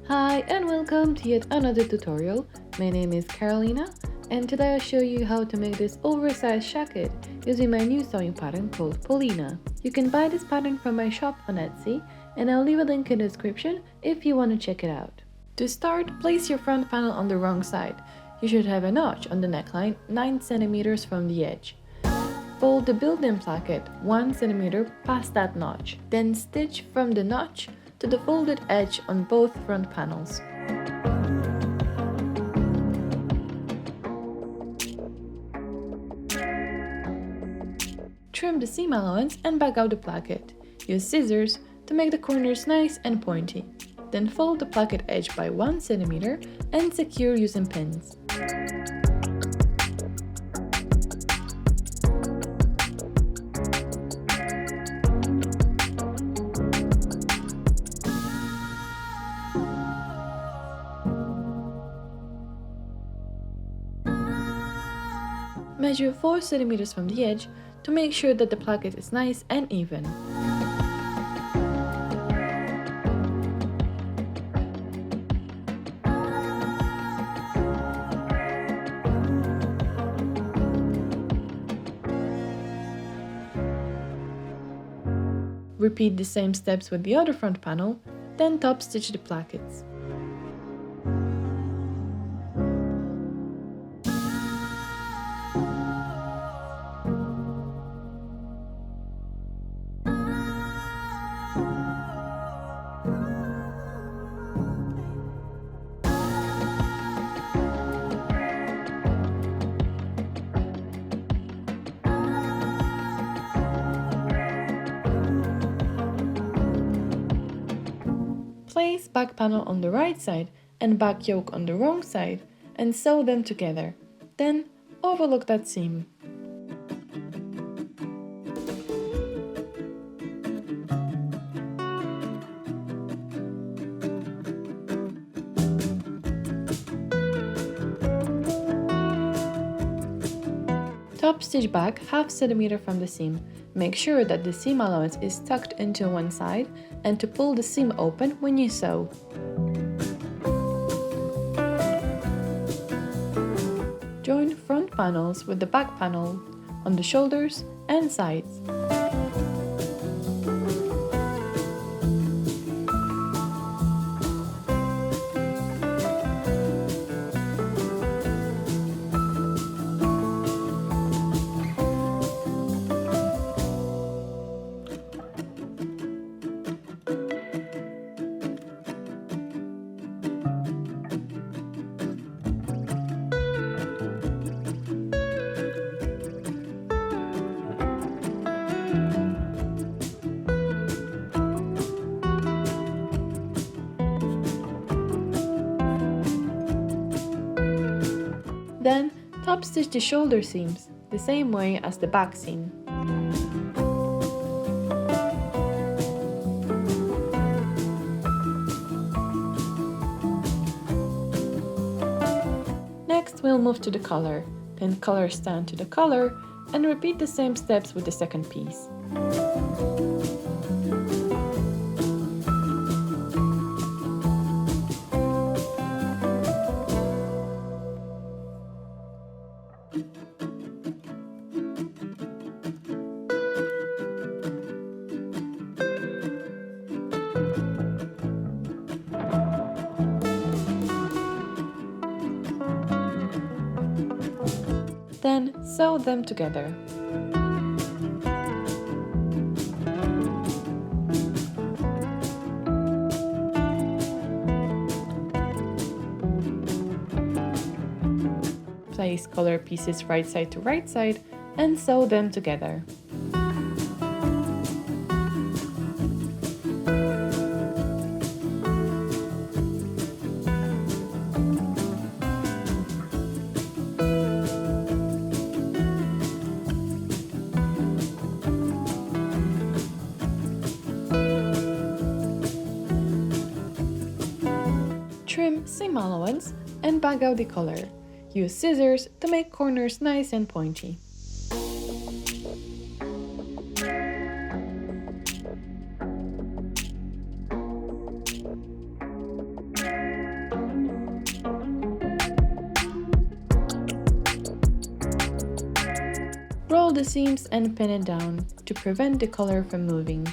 Hi and welcome to yet another tutorial. My name is Carolina and today I'll show you how to make this oversized jacket using my new sewing pattern called Polina. You can buy this pattern from my shop on Etsy and I'll leave a link in the description if you want to check it out. To start, place your front panel on the wrong side. You should have a notch on the neckline 9 cm from the edge. Fold the built-in placket 1 cm past that notch, then stitch from the notch to the folded edge on both front panels. Trim the seam allowance and back out the placket. Use scissors to make the corners nice and pointy. Then fold the placket edge by 1 cm and secure using pins. Measure 4 cm from the edge to make sure that the placket is nice and even. Repeat the same steps with the other front panel, then top stitch the plackets. Place back panel on the right side and back yoke on the wrong side and sew them together. Then overlock that seam. Top stitch back half centimeter from the seam. Make sure that the seam allowance is tucked into one side and to pull the seam open when you sew. Join front panels with the back panel on the shoulders and sides. Then, top stitch the shoulder seams, the same way as the back seam. Next, we'll move to the collar. Pin collar stand to the collar and repeat the same steps with the second piece. Then sew them together. Place collar pieces right side to right side and sew them together. Trim seam allowance and bag out the collar. Use scissors to make corners nice and pointy. the seams and pin it down to prevent the color from moving.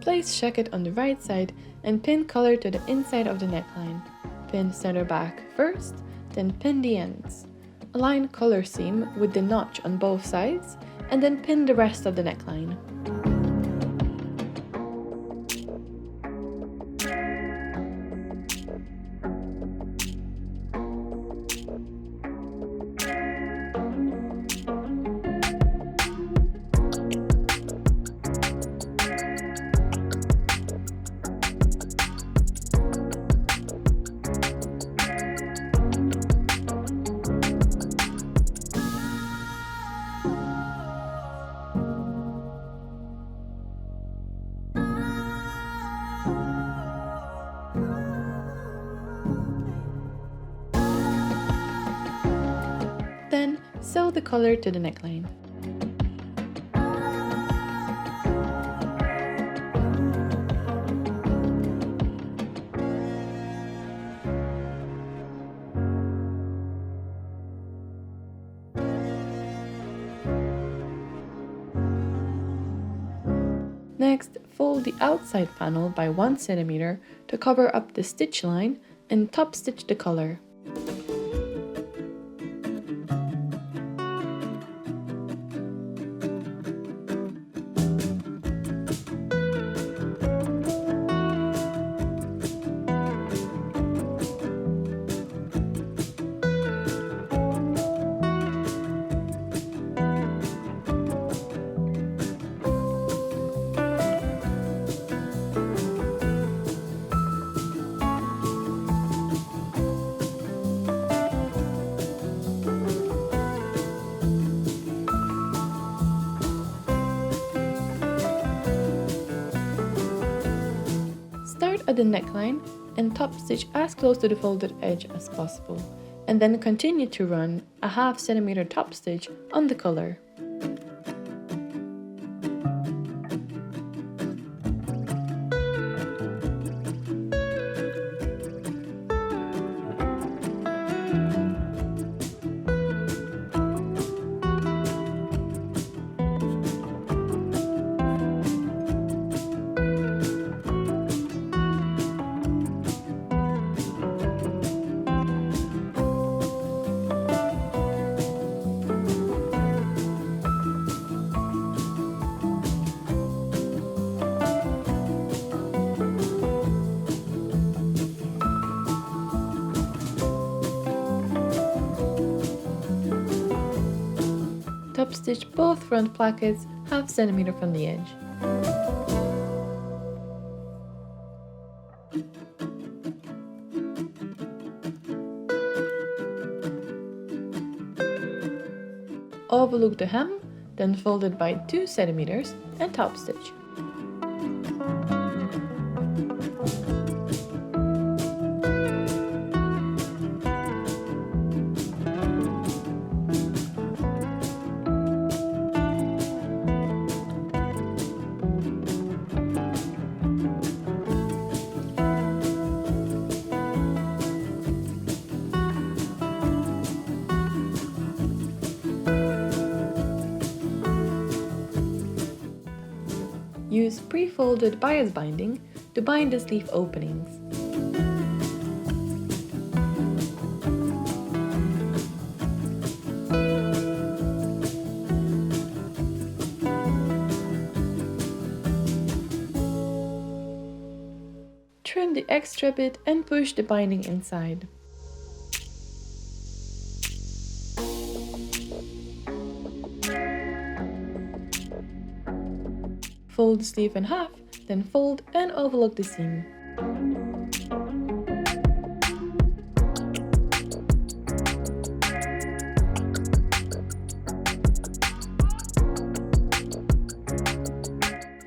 Place jacket on the right side and pin color to the inside of the neckline. Pin center back first, then pin the ends. Align color seam with the notch on both sides, and then pin the rest of the neckline. Then, sew the collar to the neckline. Next, fold the outside panel by 1 cm to cover up the stitch line and top stitch the collar. Start at the neckline and top stitch as close to the folded edge as possible, and then continue to run a 1/2 cm top stitch on the collar. Top stitch both front plackets 1/2 cm from the edge. Overlook the hem, then fold it by 2 cm and top stitch. Use pre-folded bias binding to bind the sleeve openings. Trim the extra bit and push the binding inside. Fold the sleeve in half, then fold and overlook the seam.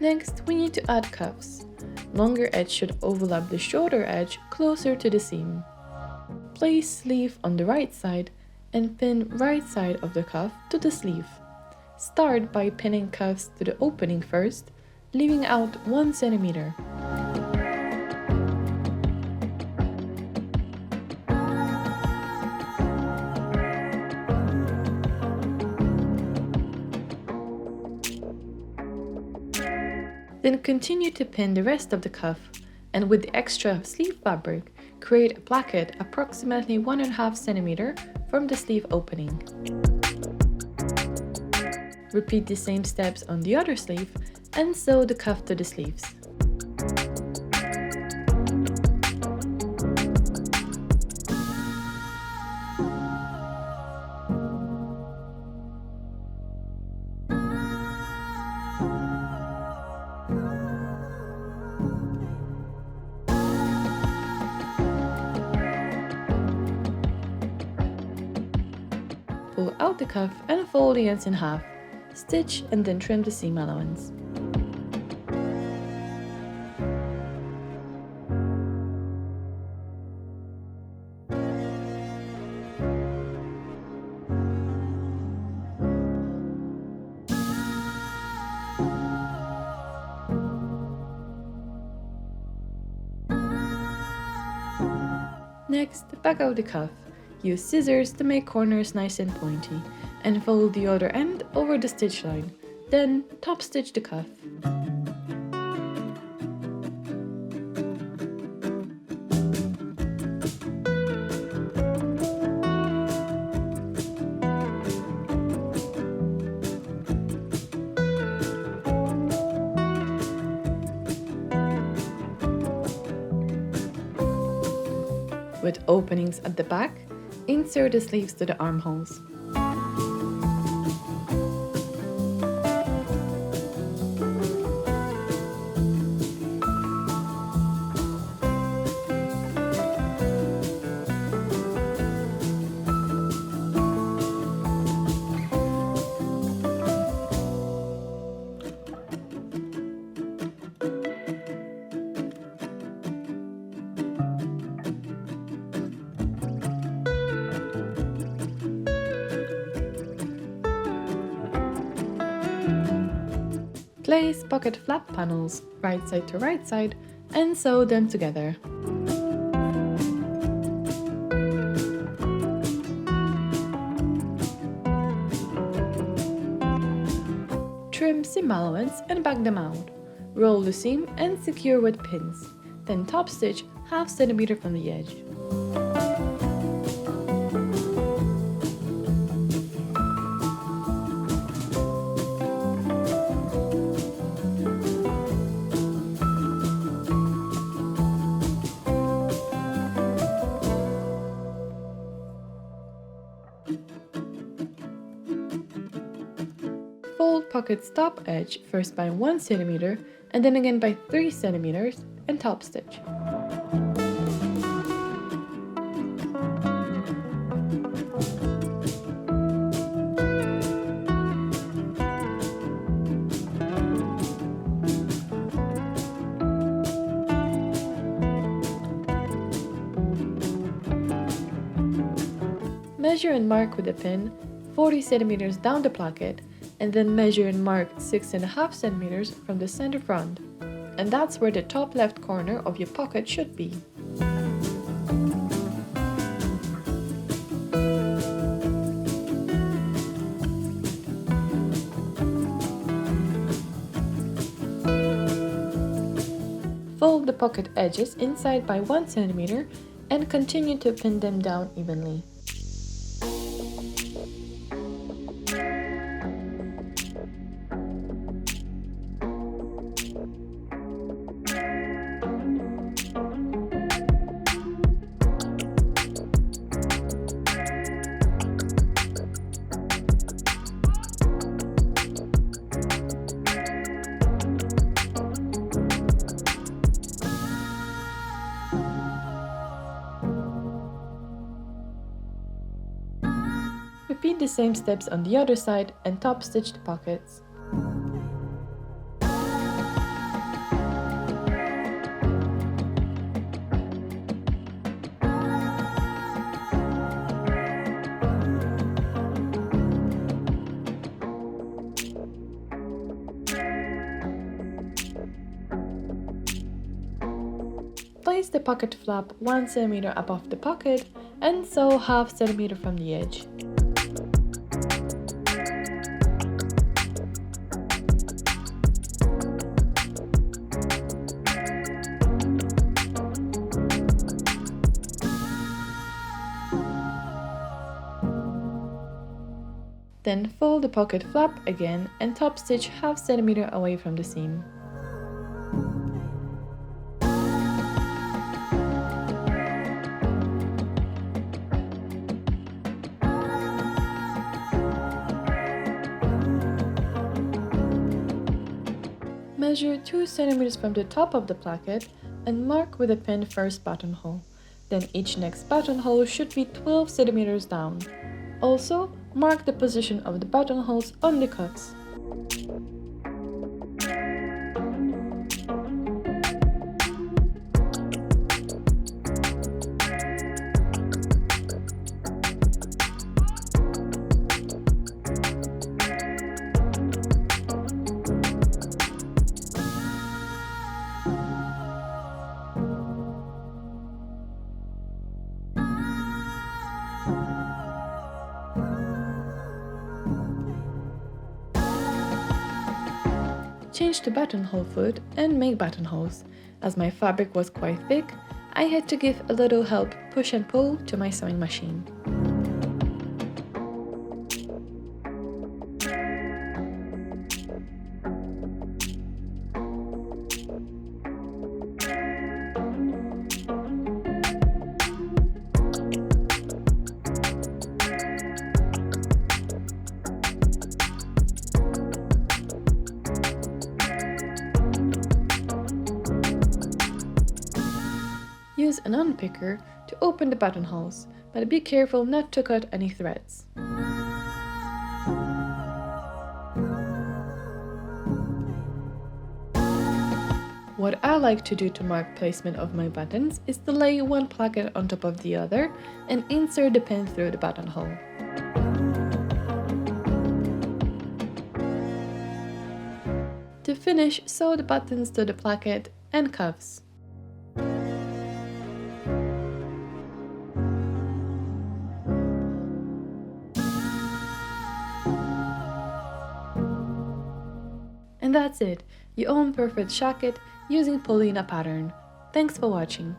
Next, we need to add cuffs. Longer edge should overlap the shorter edge closer to the seam. Place sleeve on the right side and pin right side of the cuff to the sleeve. Start by pinning cuffs to the opening first, leaving out 1 centimeter. Then continue to pin the rest of the cuff, and with the extra sleeve fabric, create a placket approximately 1.5 centimeter from the sleeve opening. Repeat the same steps on the other sleeve and sew the cuff to the sleeves. Pull out the cuff and fold the ends in half. Stitch and then trim the seam allowance. Next, back out the cuff. Use scissors to make corners nice and pointy, and fold the other end over the stitch line. Then top stitch the cuff. With openings at the back, insert the sleeves to the armholes. Place pocket flap panels right side to right side and sew them together. Trim seam allowance and back them out. Roll the seam and secure with pins. Then top stitch 0.5 centimeter from the edge. Fold pocket's top edge first by 1 centimeter and then again by 3 centimeters and top stitch. Measure and mark with a pin 40 centimeters down the placket, and then measure and mark 6.5 centimeters from the center front. And that's where the top left corner of your pocket should be. Fold the pocket edges inside by 1 centimeter and continue to pin them down evenly. Repeat the same steps on the other side and top stitch the pockets. Place the pocket flap 1 cm above the pocket and sew half centimeter from the edge. Then fold the pocket flap again and top stitch half centimeter away from the seam. Measure 2 centimeters from the top of the placket and mark with a pin first buttonhole. Then each next buttonhole should be 12 centimeters down. Also, mark the position of the buttonholes on the cuffs. Change the buttonhole foot and make buttonholes. As my fabric was quite thick, I had to give a little help push and pull to my sewing machine. Use an unpicker to open the buttonholes, but be careful not to cut any threads. What I like to do to mark placement of my buttons is to lay one placket on top of the other and insert the pin through the buttonhole. To finish, sew the buttons to the placket and cuffs. And that's it, you own perfect jacket using Polina pattern. Thanks for watching.